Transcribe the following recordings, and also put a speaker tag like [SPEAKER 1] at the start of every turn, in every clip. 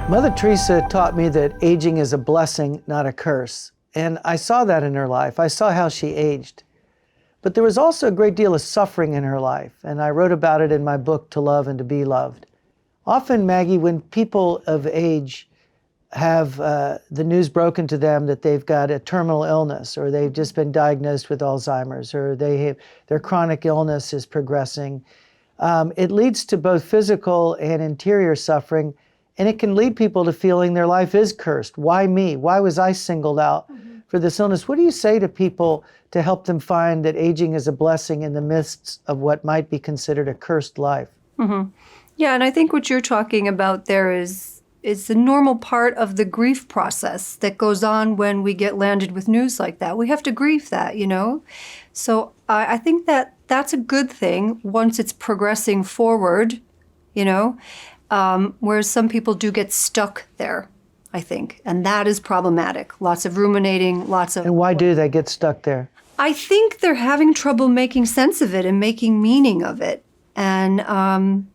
[SPEAKER 1] Mother Teresa taught me that aging is a blessing, not a curse. And I saw that in her life. I saw how she aged. But there was also a great deal of suffering in her life, and I wrote about it in my book, To Love and to Be Loved. Often, Maggie, when people of age have the news broken to them that they've got a terminal illness, or they've just been diagnosed with Alzheimer's, or their chronic illness is progressing, it leads to both physical and interior suffering, and it can lead people to feeling their life is cursed. Why me? Why was I singled out for this illness? What do you say to people to help them find that aging is a blessing in the midst of what might be considered a cursed life?
[SPEAKER 2] Yeah, and I think what you're talking about there is the normal part of the grief process that goes on when we get landed with news like that. We have to grieve that, you know? So I think that that's a good thing once it's progressing forward, you know? Whereas some people do get stuck there, I think. And that is problematic. Lots of ruminating, lots of...
[SPEAKER 1] And why do they get stuck there?
[SPEAKER 2] I think they're having trouble making sense of it and making meaning of it. And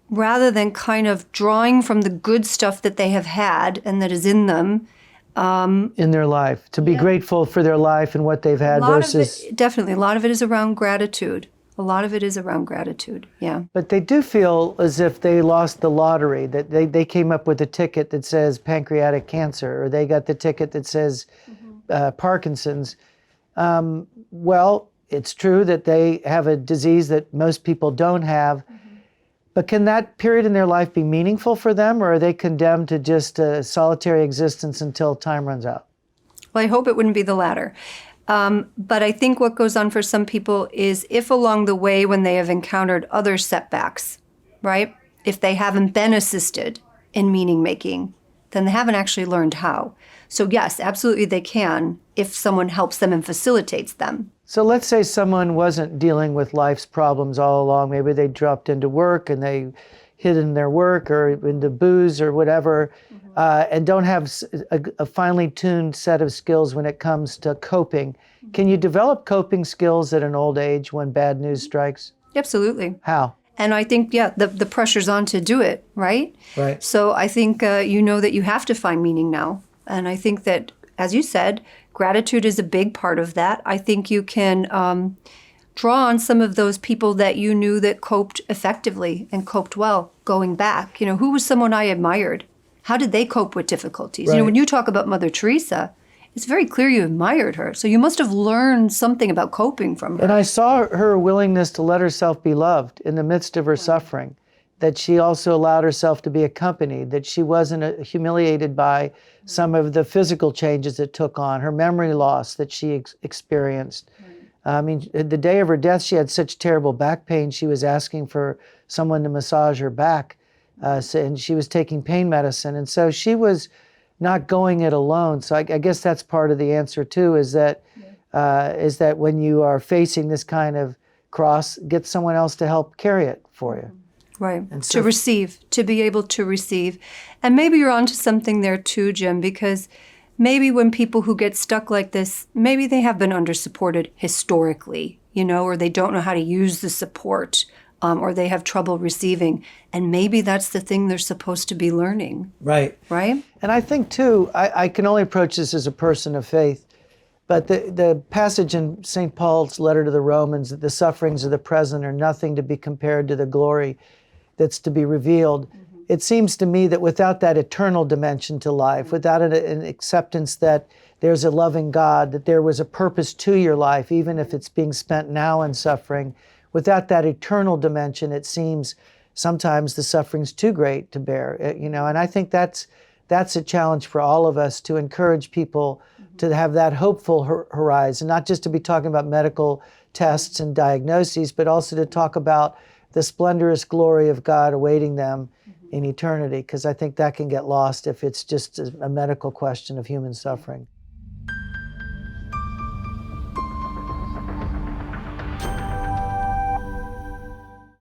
[SPEAKER 2] rather than kind of drawing from the good stuff that they have had and that is in them.
[SPEAKER 1] In their life, to be grateful for their life and what they've had versus...
[SPEAKER 2] Definitely. A lot of it is around gratitude. A lot of it is around gratitude, yeah.
[SPEAKER 1] But they do feel as if they lost the lottery, that they came up with a ticket that says pancreatic cancer, or they got the ticket that says Parkinson's. Well, it's true that they have a disease that most people don't have, but can that period in their life be meaningful for them, or are they condemned to just a solitary existence until time runs out?
[SPEAKER 2] Well, I hope it wouldn't be the latter. But I think what goes on for some people is if along the way when they have encountered other setbacks, right? If they haven't been assisted in meaning making, then they haven't actually learned how. So yes, absolutely they can if someone helps them and facilitates them.
[SPEAKER 1] So let's say someone wasn't dealing with life's problems all along. Maybe they dropped into work and they hid in their work or into booze or whatever, and don't have a finely tuned set of skills when it comes to coping. Can you develop coping skills at an old age when bad news strikes?
[SPEAKER 2] Absolutely.
[SPEAKER 1] How?
[SPEAKER 2] And I think, the pressure's on to do it, right?
[SPEAKER 1] Right.
[SPEAKER 2] So I think you know that you have to find meaning now. And I think that, as you said, gratitude is a big part of that. I think you can draw on some of those people that you knew that coped effectively and coped well going back. You know, who was someone I admired? How did they cope with difficulties?
[SPEAKER 1] Right.
[SPEAKER 2] You know, when you talk about Mother Teresa, it's very clear you admired her. So you must have learned something about coping from her.
[SPEAKER 1] And I saw her willingness to let herself be loved in the midst of her suffering, that she also allowed herself to be accompanied, that she wasn't humiliated by some of the physical changes it took on, her memory loss that she experienced. I mean, the day of her death, she had such terrible back pain, she was asking for someone to massage her back, and she was taking pain medicine. And so she was not going it alone. So I guess that's part of the answer too, is that when you are facing this kind of cross, get someone else to help carry it for you.
[SPEAKER 2] Right,
[SPEAKER 1] And so,
[SPEAKER 2] to be able to receive. And maybe you're onto something there too, Jim, because maybe when people who get stuck like this, maybe they have been under-supported historically, you know, or they don't know how to use the support, or they have trouble receiving. And maybe that's the thing they're supposed to be learning.
[SPEAKER 1] Right.
[SPEAKER 2] Right?
[SPEAKER 1] And I think too, I can only approach this as a person of faith, but the passage in St. Paul's letter to the Romans, that the sufferings of the present are nothing to be compared to the glory that's to be revealed. It seems to me that without that eternal dimension to life, without an acceptance that there's a loving God, that there was a purpose to your life, even if it's being spent now in suffering, without that eternal dimension, it seems sometimes the suffering's too great to bear, you know, and I think that's a challenge for all of us, to encourage people to have that hopeful horizon, not just to be talking about medical tests and diagnoses, but also to talk about the splendorous glory of God awaiting them in eternity, because I think that can get lost if it's just a medical question of human suffering.